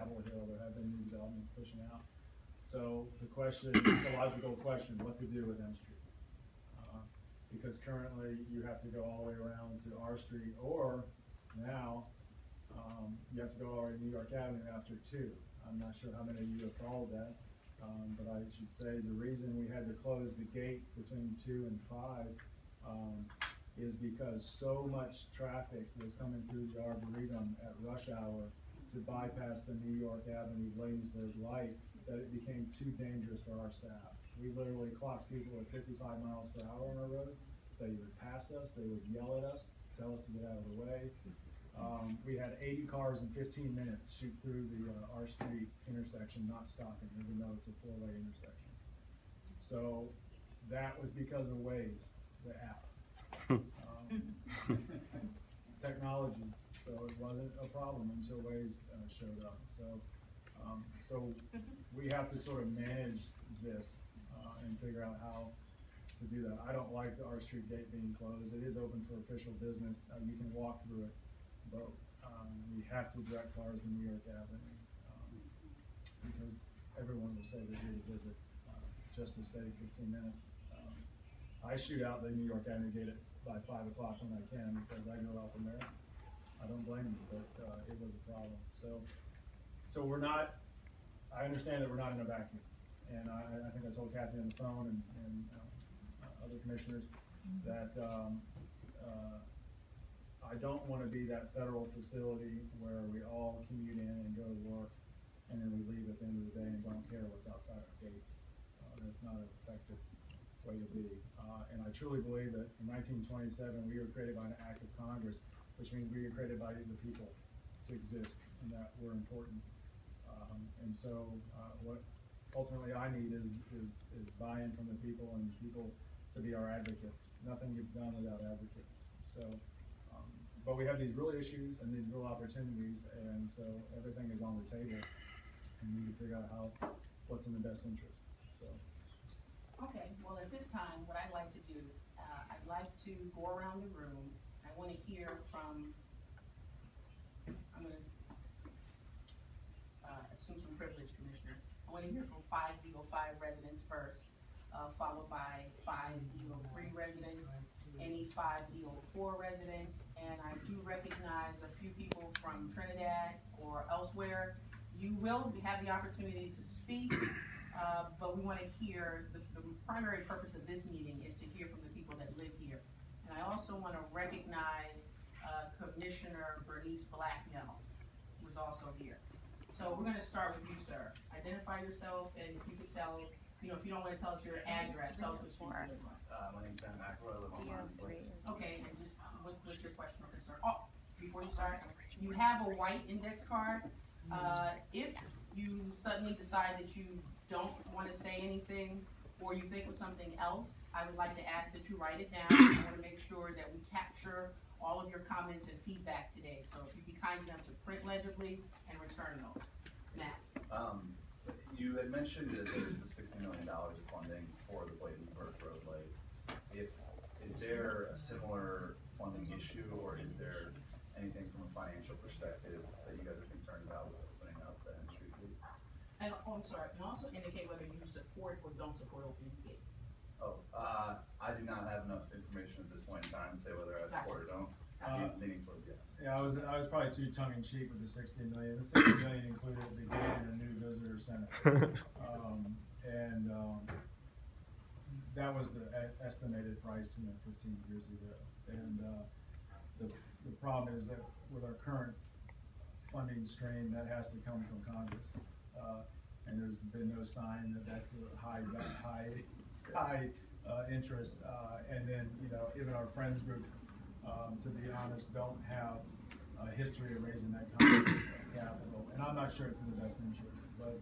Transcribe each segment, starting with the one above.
Capitol Hill, there have been new developments pushing out. So the question, it's a logical question, what to do with M Street. Because currently you have to go all the way around to R Street, or now, you have to go all the way to New York Avenue after 2. I'm not sure how many of you have followed that, but I should say the reason we had to close the gate between 2 and 5 is because so much traffic was coming through the Arboretum at rush hour to bypass the New York Avenue Williamsburg light that it became too dangerous for our staff. We literally clocked people at 55 miles per hour on our roads. They would pass us, they would yell at us, tell us to get out of the way. We had 80 cars in 15 minutes shoot through the R Street intersection, not stopping, even though it's a 4-way intersection. So that was because of Waze, the app. Technology, so it wasn't a problem until Waze showed up. So we have to sort of manage this and figure out how to do that. I don't like the R Street gate being closed. It is open for official business. You can walk through it, but we have to direct cars to New York Avenue because everyone will say they're here to visit just to save 15 minutes. I shoot out the New York Avenue gate by 5 o'clock when I can because I go out from there. I don't blame you, but it was a problem. So we're not, I understand that we're not in a vacuum. And I think I told Kathy on the phone and other commissioners that I don't want to be that federal facility where we all commute in and go to work and then we leave at the end of the day and don't care what's outside our gates. That's not an effective way to be. And I truly believe that in 1927 we were created by an act of Congress, which means we were created by the people to exist and that we're important. And so what ultimately I need is buy-in from the people and people to be our advocates. Nothing gets done without advocates. So, but we have these real issues and these real opportunities, and so everything is on the table, and we need to figure out what's in the best interest. So. Okay, well at this time, what I'd like to do, I'd like to go around the room. I want to hear from, I'm going to assume some privilege, Commissioner. I want to hear from 505 residents first, followed by 503 residents, any 504 residents, and I do recognize a few people from Trinidad or elsewhere. You will have the opportunity to speak, but we want to hear, the primary purpose of this meeting is to hear from the people that live here. And I also want to recognize Commissioner Bernice Blacknell, who is also here. So we're going to start with you, sir. Identify yourself, and if you could tell, if you don't want to tell us your address, tell us what you live on. My name's Ben McElroy, I live on Martin Place. Okay, and just what's your question or concern? Oh, before you start, you have a white index card. If you suddenly decide that you don't want to say anything, or you think of something else, I would like to ask that you write it down. I want to make sure that we capture all of your comments and feedback today. So if you'd be kind enough to print legibly and return those. Now. You had mentioned that there's the $60 million of funding for the Bladensburg road light. Is there a similar funding issue, or is there anything from a financial perspective that you guys are concerned about with opening up the M Street Gate? And I'm sorry, and also indicate whether you support or don't support opening the gate. Oh, I do not have enough information at this point in time to say whether I support or don't. Leaning towards yes. Yeah, I was probably too tongue-in-cheek with the $60 million. The $60 million included the gate and a new visitor center, that was the estimated price, 15 years ago. And the problem is that with our current funding stream, that has to come from Congress, and there's been no sign that that's a high interest. And then even our friends groups, to be honest, don't have a history of raising that kind of capital, and I'm not sure it's in the best interest. But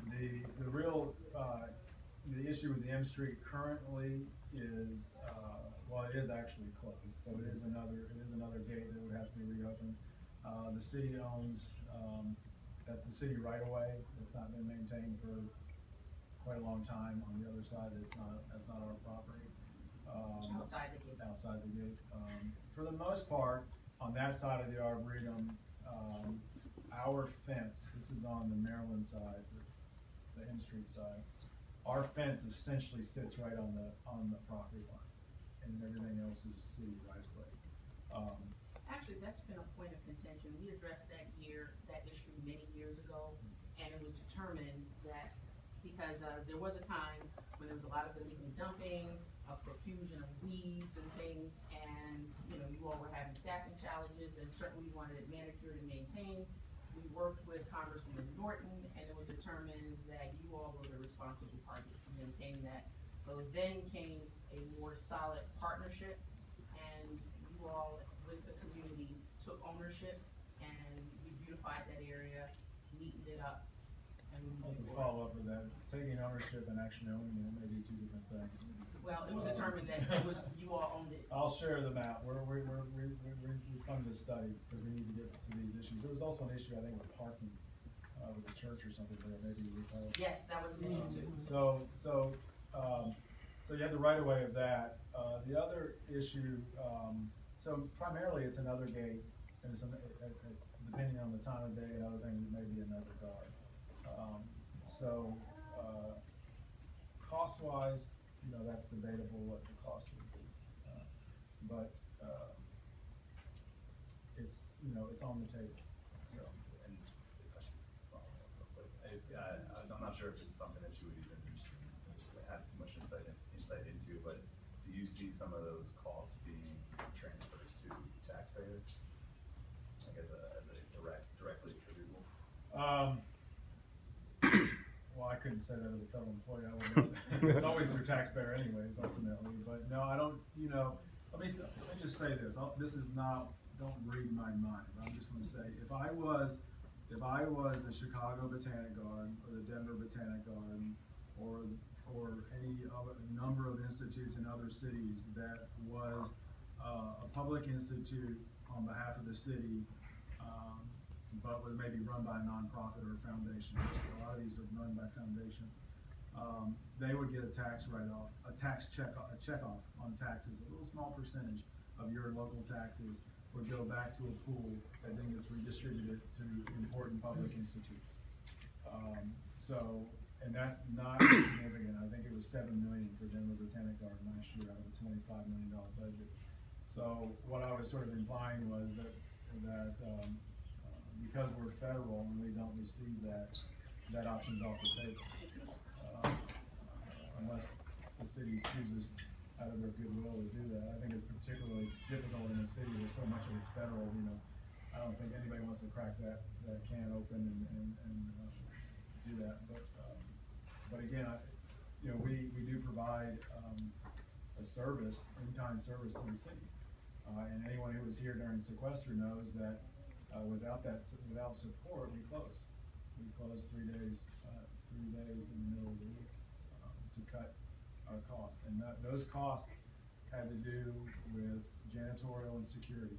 the real the issue with the M Street currently is it is actually closed, so it is another gate that would have to be reopened. The city owns that's the city right away. It's not been maintained for quite a long time. On the other side, that's not our property. Outside the gate. Outside the gate. For the most part, on that side of the Arboretum, our fence, this is on the Maryland side, the M Street side. Our fence essentially sits right on the property line, and everything else is city right of way. Actually, that's been a point of contention. We addressed that issue many years ago, and it was determined that because there was a time when there was a lot of illegal dumping, a profusion of weeds and things, and you all were having staffing challenges, and certainly wanted it manicured and maintained. We worked with Congresswoman Norton, and it was determined that you all were the responsible party for maintaining that. So then came a more solid partnership, and you all, with the community, took ownership, and we beautified that area, neatened it up, and we I'll have moved to forward. follow up with that. Taking ownership and actually owning it may be two different things. Well, it was determined that it was, you all owned it. I'll share the map. We funded a study because we need to get to these issues. There was also an issue, I think, with parking, with the church or something there, maybe you recall. Yes, that was an issue too. So you have the right of way of that. The other issue, so primarily it's another gate, and it's, depending on the time of day and other things, it may be another guard. Cost-wise, that's debatable what the cost would be. But it's, it's on the table, so. And if I can follow up real quick, I'm not sure if it's something that you would even have too much insight into, but do you see some of those costs being transferred to taxpayers? Like as a directly attributable? Well, I couldn't say that as a federal employee, I would know. It's always your taxpayer anyways, ultimately, but no, I don't, let me just say this, this is not, don't read my mind, I'm just gonna say, if I was the Chicago Botanic Garden, or the Denver Botanic Garden, or any other number of institutes in other cities that was a public institute on behalf of the city, but was maybe run by a nonprofit or a foundation. A lot of these are run by foundation. They would get a tax write-off, a check-off on taxes. A little small percentage of your local taxes would go back to a pool that then gets redistributed to important public institutes. And that's not significant. I think it was $7 million for Denver Botanic Garden last year out of a $25 million budget. So what I was sort of implying was that because we're federal and we don't receive that option's off the table. Unless the city chooses out of their goodwill to do that. I think it's particularly difficult in a city where so much of it's federal, I don't think anybody wants to crack that can open and do that. But again, we do provide a service, in-kind service to the city. And anyone who was here during sequester knows that without support, we close. We close 3 days in the middle of the week to cut our costs. And those costs had to do with janitorial and security.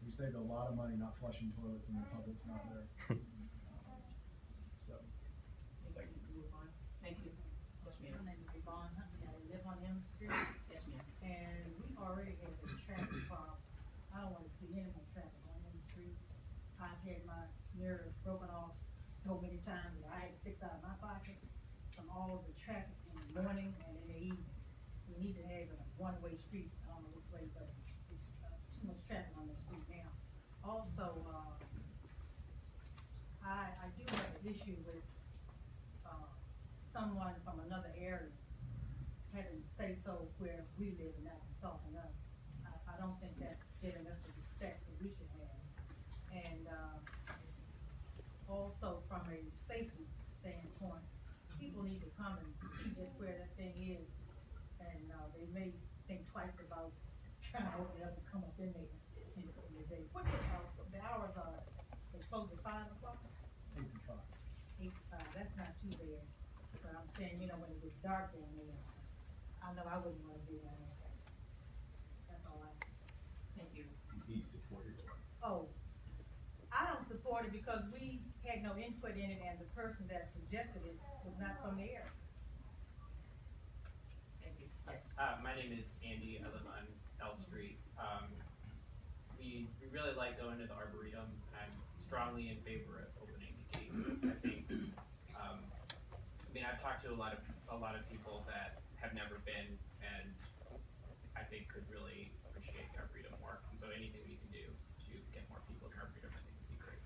We saved a lot of money not flushing toilets when the public's not there. So. Thank you. Thank you. Yes, My ma'am. name is Yvonne Huntley, I live on M Street, Yes, ma'am. and we already have a traffic problem. I don't wanna see any more traffic on M Street. I've had my mirrors broken off so many times that I had to fix out of my pocket from all of the traffic in the morning and in the evening. We need to have a one-way street, I don't know which way, but it's too much traffic on the street now. Also, I do have an issue with, someone from another area having say-so where we live and not insulting us. I don't think that's giving us the respect that we should have. And, also from a safety standpoint, people need to come and see just where that thing is. And, they may think twice about trying to open it up and come up in there in the day. What the hours are, they close at 5 o'clock? 8 to 5. 8 to 5, that's not too bad. But I'm saying, when it gets dark down there, I know I wouldn't wanna be down there. That's all I can say. Thank you. Do you support it? Oh, I don't support it because we had no input in it and the person that suggested it was not from the area. Thank you. Yes. My name is Andy, I live on L Street. We really like going to the Arboretum, and I'm strongly in favor of opening the gate. I think, I mean, I've talked to a lot of people that have never been, and I think could really appreciate the Arboretum more. And so anything we can do to get more people in Arboretum, I think would be great.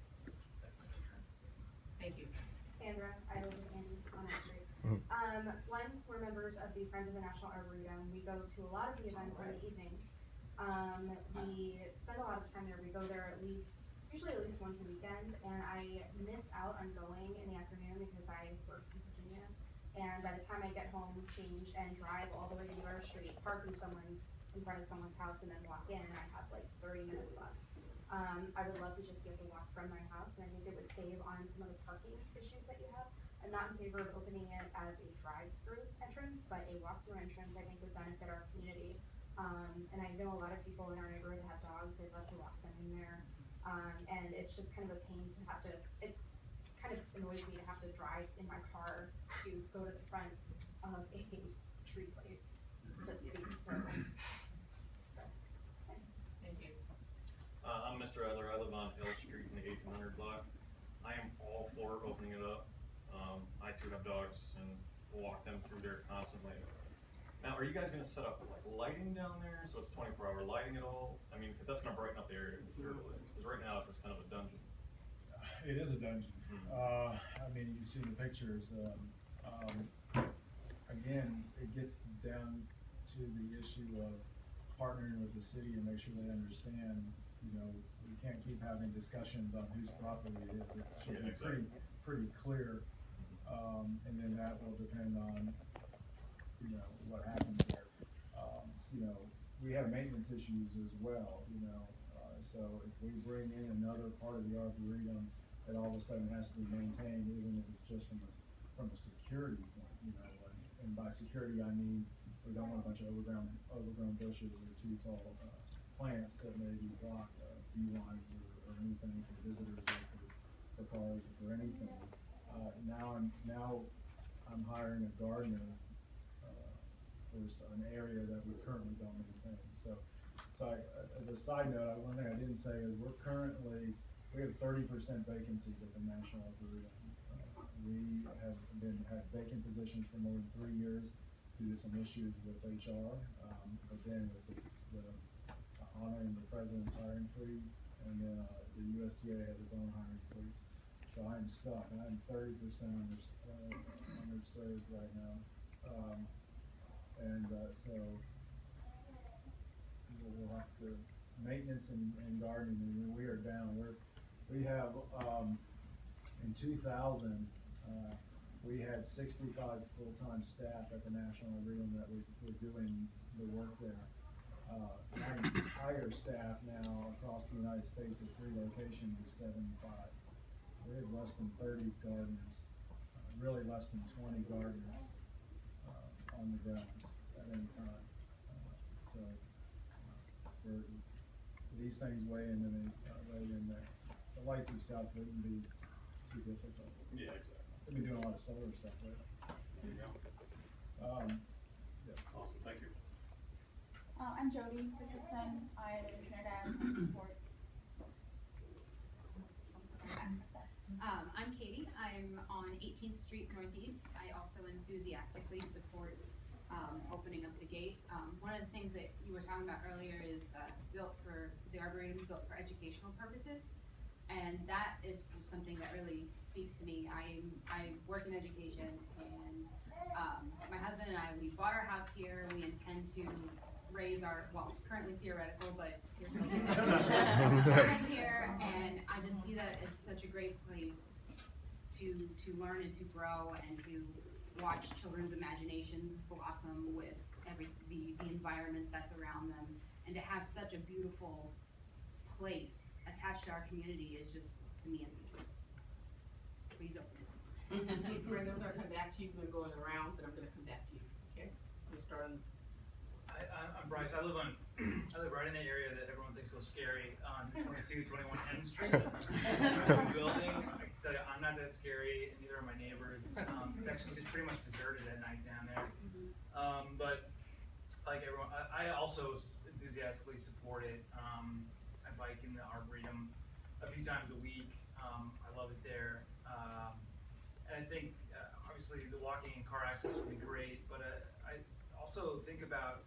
That makes sense. Thank you. Sandra, I live with Andy on that street. One, we're members of the Friends of the National Arboretum. We go to a lot of the events in the evening. We spend a lot of time there. We go there usually at least once a weekend, and I miss out on going in the afternoon because I work in Virginia. And by the time I get home, change, and drive all the way to our street, park in front of someone's house, and then walk in, and I have like 30 minutes left. I would love to just be able to walk from my house, and I think it would save on some of the parking issues that you have. I'm not in favor of opening it as a drive-through entrance, but a walk-through entrance I think would benefit our community. And I know a lot of people in our neighborhood have dogs, they'd love to walk them in there. And it's just kind of a pain to have to, it kind of annoys me to have to drive in my car to go to the front of a tree place. Just seems terrible. So, okay. Thank you. I'm Mr. Adler. I live on Hill Street in the 1800 block. I am all for opening it up. I too have dogs and walk them through there constantly. Now, are you guys gonna set up like lighting down there so it's 24-hour lighting at all? I mean, because that's gonna brighten up the area considerably. Because right now it's just kind of a dungeon. It is a dungeon. I mean, you've seen the pictures. Again, it gets down to the issue of partnering with the city and make sure they understand, you know, we can't keep having discussions on whose property it is. It should be pretty clear. And then that will depend on, you know, what happens there. You know, we have maintenance issues as well, you know, so if we bring in another part of the Arboretum, it all of a sudden has to be maintained, even if it's just from a security point, you know, and by security I mean, we don't want a bunch of overgrown bushes or too tall plants that maybe block view lines or anything for visitors or for cars or for anything. Now I'm hiring a gardener for an area that we currently don't maintain. So as a side note, one thing I didn't say is we have 30% vacancies at the National Arboretum. We have had vacant positions for more than 3 years due to some issues with HR, but then with the honoring the president's hiring freeze, and then the USDA has its own hiring freeze. So I'm stuck, and I'm 30% underserved right now. So we'll have to, maintenance and gardening, I mean, we are down. We have, in 2000, we had 65 full-time staff at the National Arboretum that were doing the work there. My entire staff now across the United States at 3 locations is 75. So we have less than 30 gardeners, really less than 20 gardeners on the grounds at any time. These things weigh in there. The lights and stuff wouldn't be too difficult. Yeah, exactly. I've been doing a lot of solar stuff there. There you go. Yeah. Awesome, thank you. I'm Jody Richardson. I live in Trinidad. I support. I'm Katie. I'm on 18th Street Northeast. I also enthusiastically support opening up the gate. One of the things that you were talking about earlier is the Arboretum built for educational purposes. And that is just something that really speaks to me. I work in education, and my husband and I, we bought our house here. We intend to raise currently theoretical, but here's children here, and I just see that as such a great place to learn and to grow and to watch children's imaginations blossom with the environment that's around them, and to have such a beautiful place attached to our community is just, to me, amazing. Please open it. Brenda, I'm gonna come back to you. We're going around, but I'm gonna come back to you, okay? We'll start on. I'm Bryce. I live right in the area that everyone thinks is so scary on 2221 M Street. Building. I can tell you, I'm not that scary, and neither are my neighbors. It's actually just pretty much deserted at night down there. But like everyone, I also enthusiastically support it. I bike in the Arboretum a few times a week. I love it there. And I think, obviously, the walking and car access would be great, but I also think about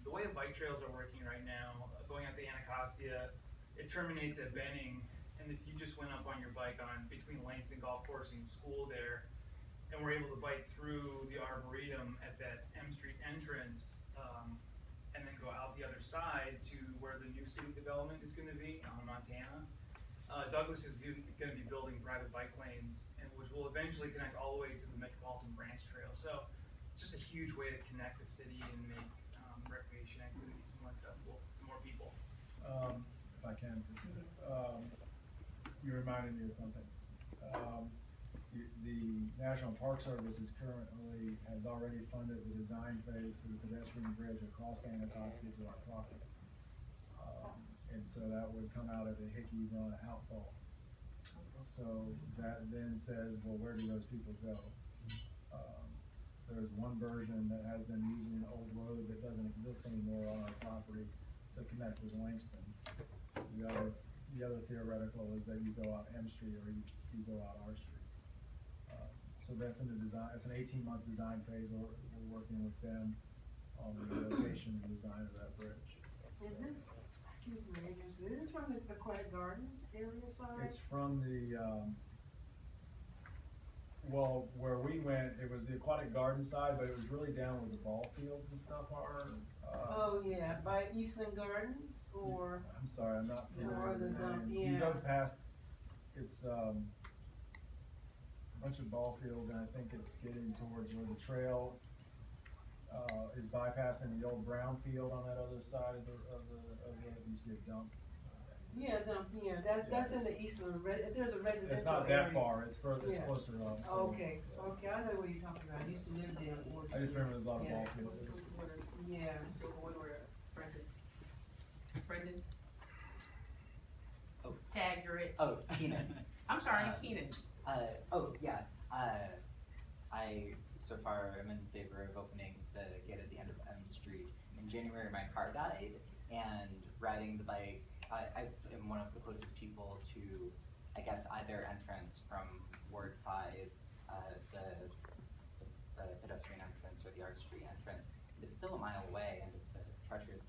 the way the bike trails are working right now, going out to Anacostia, it terminates at Benning, and if you just went up on your bike on between Langston Golf Course and school there, and we're able to bike through the Arboretum at that M Street entrance, and then go out the other side to where the new city development is gonna be on Montana. Douglas is gonna be building private bike lanes, and which will eventually connect all the way to the Metropolitan Branch Trail. So, just a huge way to connect the city and make recreation activities more accessible to more people. If I can, you reminded me of something. The National Park Service has already funded the design phase for the pedestrian bridge across Anacostia to our property. And so that would come out of the Hickey Run outfall. So that then says, well, where do those people go? There's one version that has them using an old road that doesn't exist anymore on our property to connect with Langston. The other theoretical is that you go out M Street or you go out R Street. So that's in the design, it's an 18-month design phase, we're working with them on the location and design of that bridge. Is this, excuse me, is this from the Aquatic Gardens area side? It's from the, well, where we went, it was the aquatic garden side, but it was really down where the ball fields and stuff are. Oh, yeah, by Eastland Gardens, or? I'm sorry, I'm not familiar Or with the the dump, names. You yeah. go past, it's, a bunch of ball fields, and I think it's getting towards where the trail, is bypassing the old brown field on that other side of the, it used to be a dump. Yeah, dump, yeah, that's in the Eastland, there's a residential area. It's not that far, it's further, it's Yeah. closer up, so. Okay, I know what you're talking about, I used to live there. I just remember there's a lot of Yeah. ball fields. Yeah. Brendan, Oh. tag, you're it. Oh, Keenan. I'm sorry, Keenan. Yeah, I so far am in favor of opening the gate at the end of M Street. In January, my car died, and riding the bike, I am one of the closest people to, I guess, either entrance from Ward 5, the pedestrian entrance or the Art Street entrance. It's still a mile away, and it's a treacherous